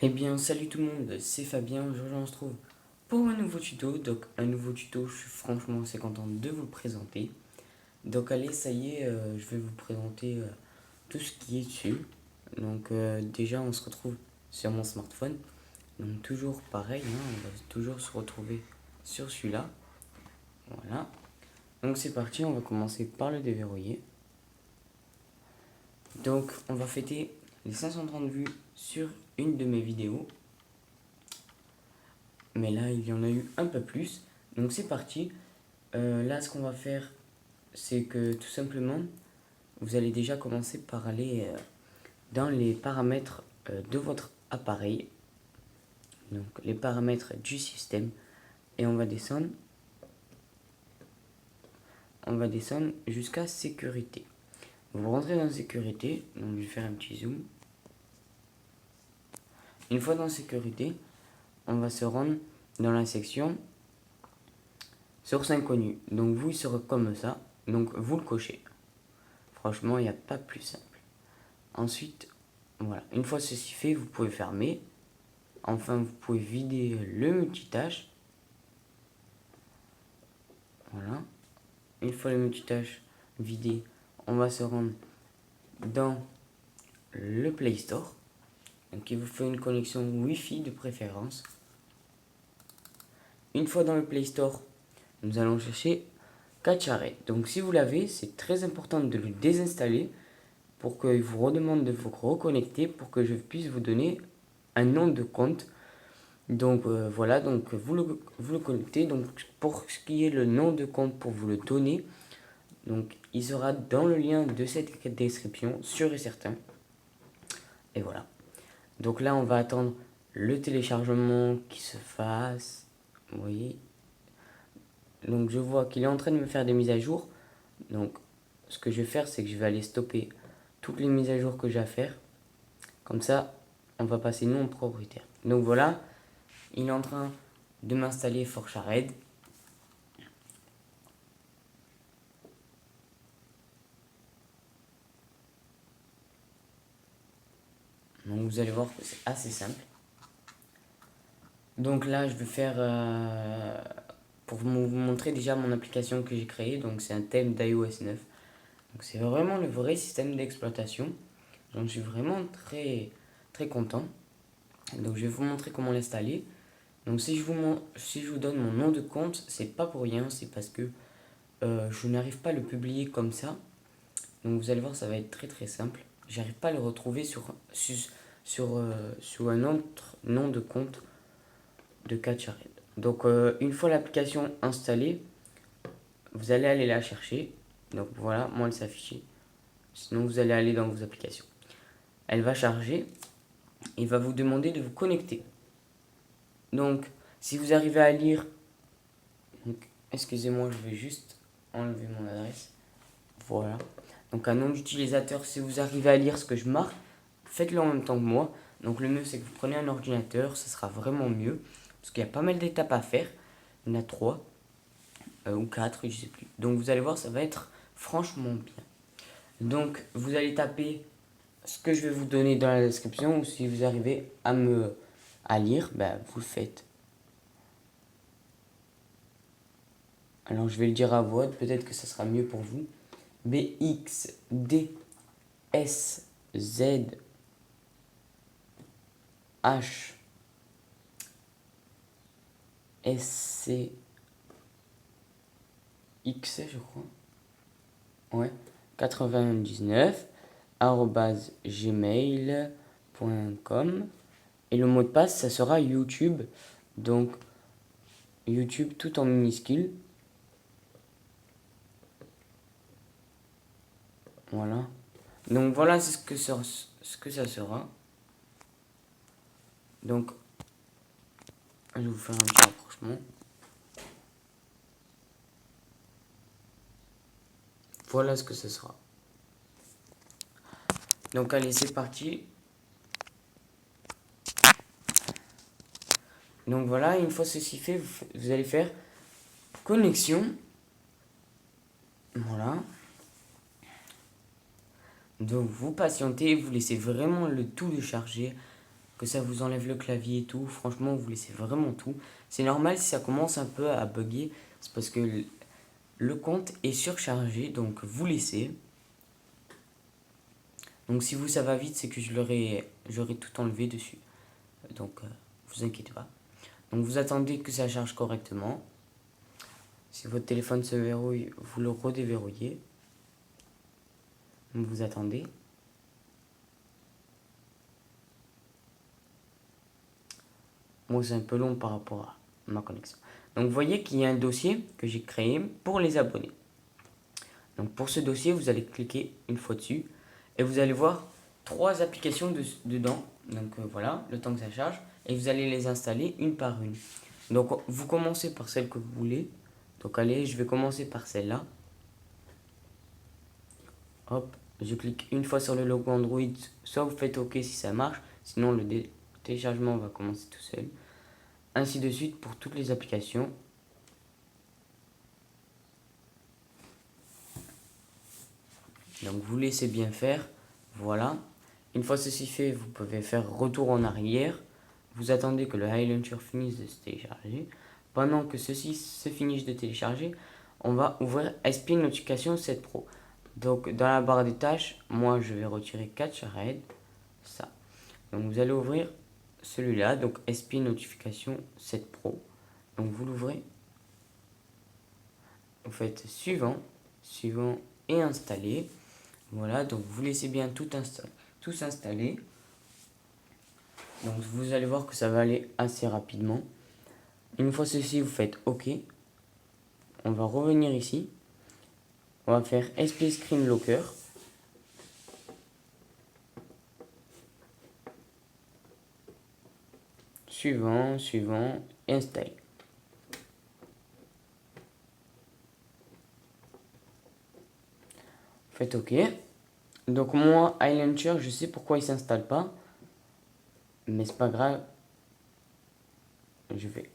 Eh bien, salut tout le monde, c'est Fabien. Aujourd'hui, on se trouve pour un nouveau tuto. Donc, un nouveau tuto, je suis franchement assez content de vous le présenter. Donc, allez, ça y est, je vais vous présenter tout ce qui est dessus. Donc, déjà, on se retrouve sur mon smartphone. Donc, toujours pareil, hein, on va toujours se retrouver sur celui-là. Voilà. Donc, c'est parti, on va commencer par le déverrouiller. Donc, on va fêter les 530 vues sur une de mes vidéos. Mais là, il y en a eu un peu plus. Donc, c'est parti. Là, ce qu'on va faire, c'est que tout simplement, vous allez déjà commencer par aller dans les paramètres de votre appareil. Donc, les paramètres du système. Et on va descendre. On va descendre jusqu'à sécurité. Vous rentrez dans sécurité. Donc, je vais faire un petit zoom. Une fois dans sécurité, on va se rendre dans la section source inconnue. Donc, vous, il sera comme ça. Donc, vous le cochez. Franchement, il n'y a pas plus simple. Ensuite, voilà. Une fois ceci fait, vous pouvez fermer. Enfin, vous pouvez vider le multitâche. Voilà. Une fois le multitâche vidé, on va se rendre dans le Play Store. Donc, il vous faut une connexion Wi-Fi de préférence. Une fois dans le Play Store, nous allons chercher Catch-Arrêt. Donc, si vous l'avez, c'est très important de le désinstaller pour qu'il vous redemande de vous reconnecter pour que je puisse vous donner un nom de compte. Donc voilà, donc vous le connectez. Donc pour ce qui est le nom de compte pour vous le donner, donc il sera dans le lien de cette description, sûr et certain. Et voilà. Donc là, on va attendre le téléchargement qui se fasse. Vous voyez. Donc je vois qu'il est en train de me faire des mises à jour. Donc ce que je vais faire, c'est que je vais aller stopper toutes les mises à jour que j'ai à faire. Comme ça, on va passer nom propriétaire. Donc voilà, il est en train de m'installer ForShared. Donc vous allez voir que c'est assez simple. Donc là, je vais faire pour vous montrer déjà mon application que j'ai créée. Donc c'est un thème d'iOS 9. Donc c'est vraiment le vrai système d'exploitation. Donc je suis vraiment très content. Donc je vais vous montrer comment l'installer. Donc si je vous donne mon nom de compte, c'est pas pour rien, c'est parce que je n'arrive pas à le publier comme ça. Donc vous allez voir, ça va être très simple. J'arrive pas à le retrouver sur un autre nom de compte de Catch-Arrêt. Donc une fois l'application installée, vous allez aller la chercher. Donc voilà, moi elle s'affiche. Sinon vous allez aller dans vos applications. Elle va charger et va vous demander de vous connecter. Donc si vous arrivez à lire, excusez-moi, je vais juste enlever mon adresse. Voilà. Donc un nom d'utilisateur, si vous arrivez à lire ce que je marque, faites-le en même temps que moi. Donc le mieux c'est que vous prenez un ordinateur, ce sera vraiment mieux. Parce qu'il y a pas mal d'étapes à faire. Il y en a 3 ou 4, je sais plus. Donc vous allez voir, ça va être franchement bien. Donc vous allez taper ce que je vais vous donner dans la description. Ou si vous arrivez à lire, ben, vous le faites. Alors je vais le dire à voix, peut-être que ça sera mieux pour vous. BX, D, S, Z, H, S, C, X, je crois. Ouais. 99 gmail.com. Et le mot de passe, ça sera YouTube. Donc, YouTube tout en minuscule. Voilà. Donc, voilà ce que ça sera. Donc, je vais vous faire un petit rapprochement. Voilà ce que ce sera. Donc, allez, c'est parti. Donc, voilà, une fois ceci fait, vous allez faire connexion. Voilà. Donc, vous patientez, vous laissez vraiment le tout de charger. que ça vous enlève le clavier et tout. Franchement, vous laissez vraiment tout. C'est normal si ça commence un peu à bugger, c'est parce que le compte est surchargé, donc vous laissez. Donc si vous ça va vite, c'est que j'aurai tout enlevé dessus. Donc vous inquiétez pas. Donc vous attendez que ça charge correctement. Si votre téléphone se verrouille, vous le redéverrouillez. Donc vous attendez. Moi c'est un peu long par rapport à ma connexion. Donc vous voyez qu'il y a un dossier que j'ai créé pour les abonnés. Donc pour ce dossier, vous allez cliquer une fois dessus et vous allez voir 3 applications dedans. Donc voilà, le temps que ça charge. Et vous allez les installer une par une. Donc vous commencez par celle que vous voulez. Donc allez, je vais commencer par celle-là. Hop, je clique une fois sur le logo Android. Soit vous faites OK si ça marche. Sinon le téléchargement va commencer tout seul. Ainsi de suite pour toutes les applications. Donc vous laissez bien faire. Voilà. Une fois ceci fait, vous pouvez faire retour en arrière. Vous attendez que le iLauncher finisse de se télécharger. Pendant que ceci se finisse de télécharger, on va ouvrir SP Notification 7 Pro. Donc dans la barre des tâches, moi je vais retirer Catch-A-Ride. Ça. Donc vous allez ouvrir celui-là, donc SP Notification 7 Pro. Donc vous l'ouvrez. Vous faites suivant, suivant et installer. Voilà, donc vous laissez bien tout s'installer. Donc vous allez voir que ça va aller assez rapidement. Une fois ceci, vous faites OK. On va revenir ici. On va faire SP Screen Locker. Suivant, suivant, et installer. Faites OK. Donc moi, iLauncher, je sais pourquoi il ne s'installe pas. Mais c'est pas grave. Je vais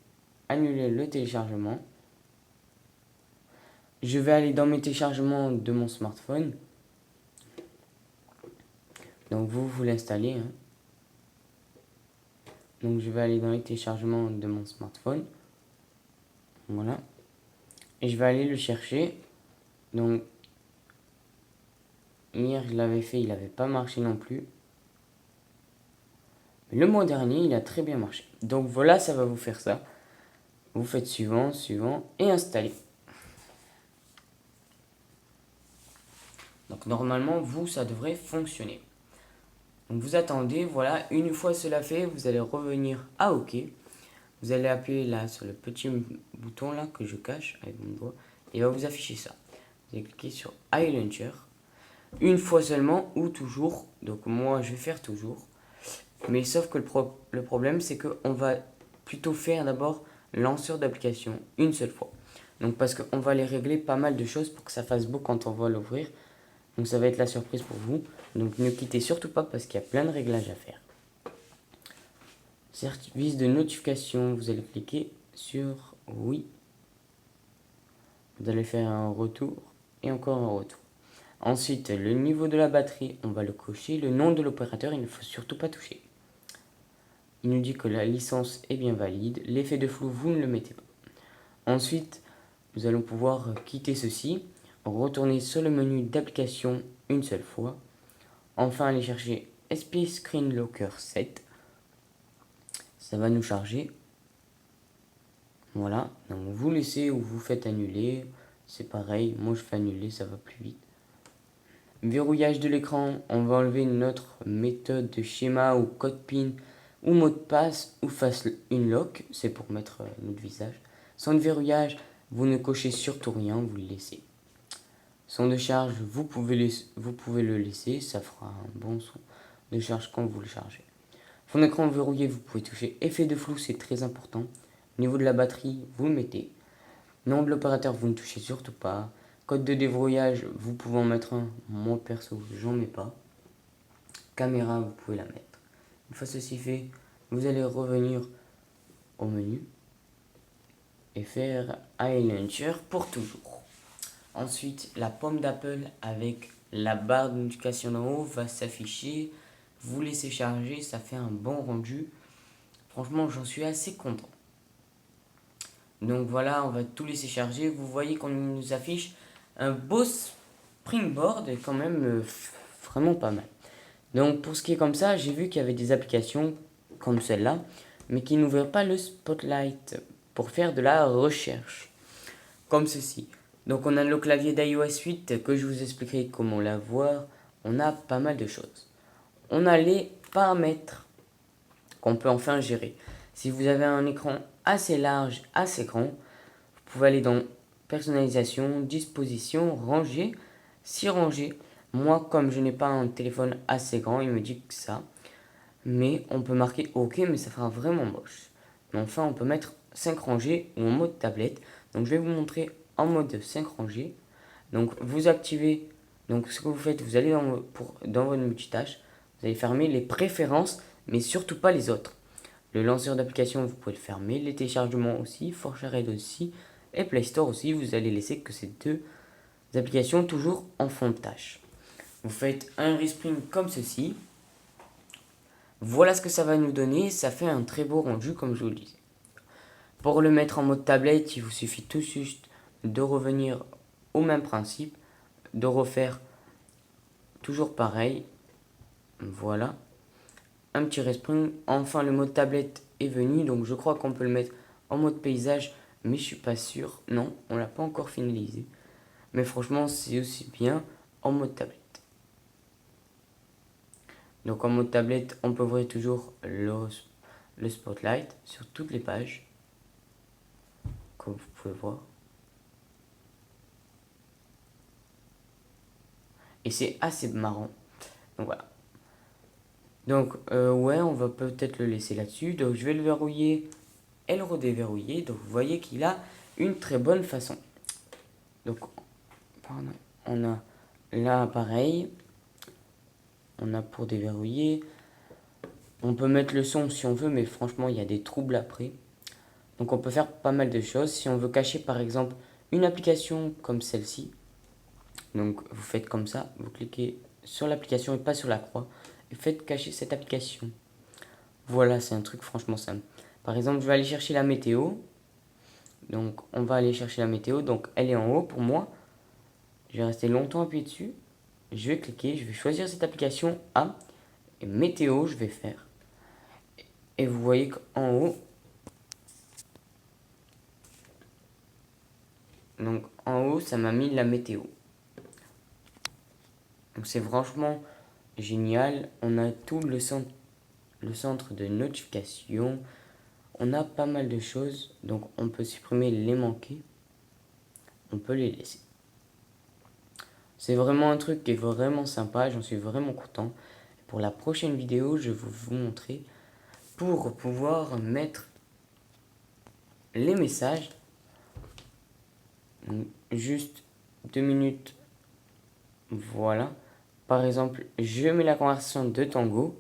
annuler le téléchargement. Je vais aller dans mes téléchargements de mon smartphone. Donc vous l'installez. Hein. Donc je vais aller dans les téléchargements de mon smartphone. Voilà. Et je vais aller le chercher. Donc hier je l'avais fait, il n'avait pas marché non plus. Mais le mois dernier, il a très bien marché. Donc voilà, ça va vous faire ça. Vous faites suivant, suivant et installer. Donc normalement, vous, ça devrait fonctionner. Donc vous attendez, voilà, une fois cela fait, vous allez revenir à OK. Vous allez appuyer là sur le petit bouton là que je cache avec mon doigt. Et il va vous afficher ça. Vous allez cliquer sur iLauncher. Une fois seulement ou toujours. Donc moi, je vais faire toujours. Mais sauf que le problème, c'est qu'on va plutôt faire d'abord lanceur d'application une seule fois. Donc parce qu'on va aller régler pas mal de choses pour que ça fasse beau quand on va l'ouvrir. Donc ça va être la surprise pour vous. Donc ne quittez surtout pas parce qu'il y a plein de réglages à faire. Service de notification, vous allez cliquer sur oui. Vous allez faire un retour et encore un retour. Ensuite, le niveau de la batterie, on va le cocher. Le nom de l'opérateur, il ne faut surtout pas toucher. Il nous dit que la licence est bien valide. L'effet de flou, vous ne le mettez pas. Ensuite, nous allons pouvoir quitter ceci. Retourner sur le menu d'application une seule fois. Enfin, aller chercher SP Screen Locker 7. Ça va nous charger. Voilà. Donc, vous laissez ou vous faites annuler. C'est pareil. Moi, je fais annuler, ça va plus vite. Verrouillage de l'écran. On va enlever notre méthode de schéma ou code PIN ou mot de passe ou face unlock. C'est pour mettre notre visage. Son de verrouillage, vous ne cochez surtout rien, vous le laissez. Son de charge, vous pouvez le laisser, ça fera un bon son de charge quand vous le chargez. Fond d'écran verrouillé, vous pouvez toucher. Effet de flou, c'est très important. Au niveau de la batterie, vous le mettez. Nom de l'opérateur, vous ne touchez surtout pas. Code de déverrouillage, vous pouvez en mettre un. Moi perso, j'en mets pas. Caméra, vous pouvez la mettre. Une fois ceci fait, vous allez revenir au menu et faire iLauncher pour toujours. Ensuite, la pomme d'Apple avec la barre de notification en haut va s'afficher. vous laissez charger, ça fait un bon rendu. Franchement, j'en suis assez content. Donc voilà, on va tout laisser charger. Vous voyez qu'on nous affiche un beau Springboard et quand même vraiment pas mal. Donc pour ce qui est comme ça, j'ai vu qu'il y avait des applications comme celle-là, mais qui n'ouvraient pas le Spotlight pour faire de la recherche. Comme ceci. Donc on a le clavier d'iOS 8 que je vous expliquerai comment l'avoir. On a pas mal de choses. On a les paramètres qu'on peut enfin gérer. Si vous avez un écran assez large, assez grand, vous pouvez aller dans personnalisation, disposition, ranger, si ranger. Moi, comme je n'ai pas un téléphone assez grand, il me dit que ça. Mais on peut marquer OK, mais ça fera vraiment moche. Mais enfin, on peut mettre 5 rangées ou en mode tablette. Donc je vais vous montrer en mode 5 rangées. Donc vous activez, donc ce que vous faites, vous allez dans votre multitâche, vous allez fermer les préférences, mais surtout pas les autres. Le lanceur d'application, vous pouvez le fermer, les téléchargements aussi, ForgeRed aussi, et Play Store aussi, vous allez laisser que ces deux applications toujours en fond de tâche. Vous faites un respring comme ceci. Voilà ce que ça va nous donner, ça fait un très beau rendu comme je vous le disais. Pour le mettre en mode tablette, il vous suffit tout juste de revenir au même principe, de refaire toujours pareil. Voilà. Un petit respring. Enfin, le mode tablette est venu, donc je crois qu'on peut le mettre en mode paysage, mais je suis pas sûr. Non, on l'a pas encore finalisé. Mais franchement, c'est aussi bien en mode tablette. Donc en mode tablette, on peut ouvrir toujours le Spotlight sur toutes les pages, comme vous pouvez voir. Et c'est assez marrant. Donc voilà. Donc ouais, on va peut-être le laisser là-dessus. Donc je vais le verrouiller et le redéverrouiller. Donc vous voyez qu'il a une très bonne façon. Donc pardon, on a là pareil. On a pour déverrouiller. On peut mettre le son si on veut, mais franchement il y a des troubles après. Donc on peut faire pas mal de choses. Si on veut cacher par exemple une application comme celle-ci, donc vous faites comme ça, vous cliquez sur l'application et pas sur la croix, et faites cacher cette application. Voilà, c'est un truc franchement simple. Par exemple, je vais aller chercher la météo. Donc on va aller chercher la météo, donc elle est en haut pour moi. Je vais rester longtemps appuyé dessus. Je vais cliquer, je vais choisir cette application A, et météo je vais faire. Et vous voyez qu'en haut, donc en haut ça m'a mis la météo. Donc c'est franchement génial. On a tout le centre de notification. On a pas mal de choses. Donc on peut supprimer les manqués. On peut les laisser. C'est vraiment un truc qui est vraiment sympa. J'en suis vraiment content. Pour la prochaine vidéo, je vais vous montrer pour pouvoir mettre les messages. Juste 2 minutes. Voilà. Par exemple, je mets la conversation de Tango.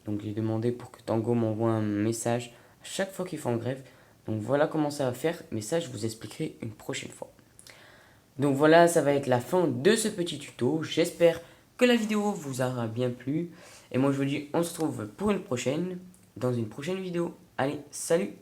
Donc j'ai demandé pour que Tango m'envoie un message à chaque fois qu'il fait en grève. Donc voilà comment ça va faire. Mais ça, je vous expliquerai une prochaine fois. Donc voilà, ça va être la fin de ce petit tuto. J'espère que la vidéo vous aura bien plu. Et moi, je vous dis, on se retrouve pour une prochaine, dans une prochaine vidéo. Allez, salut!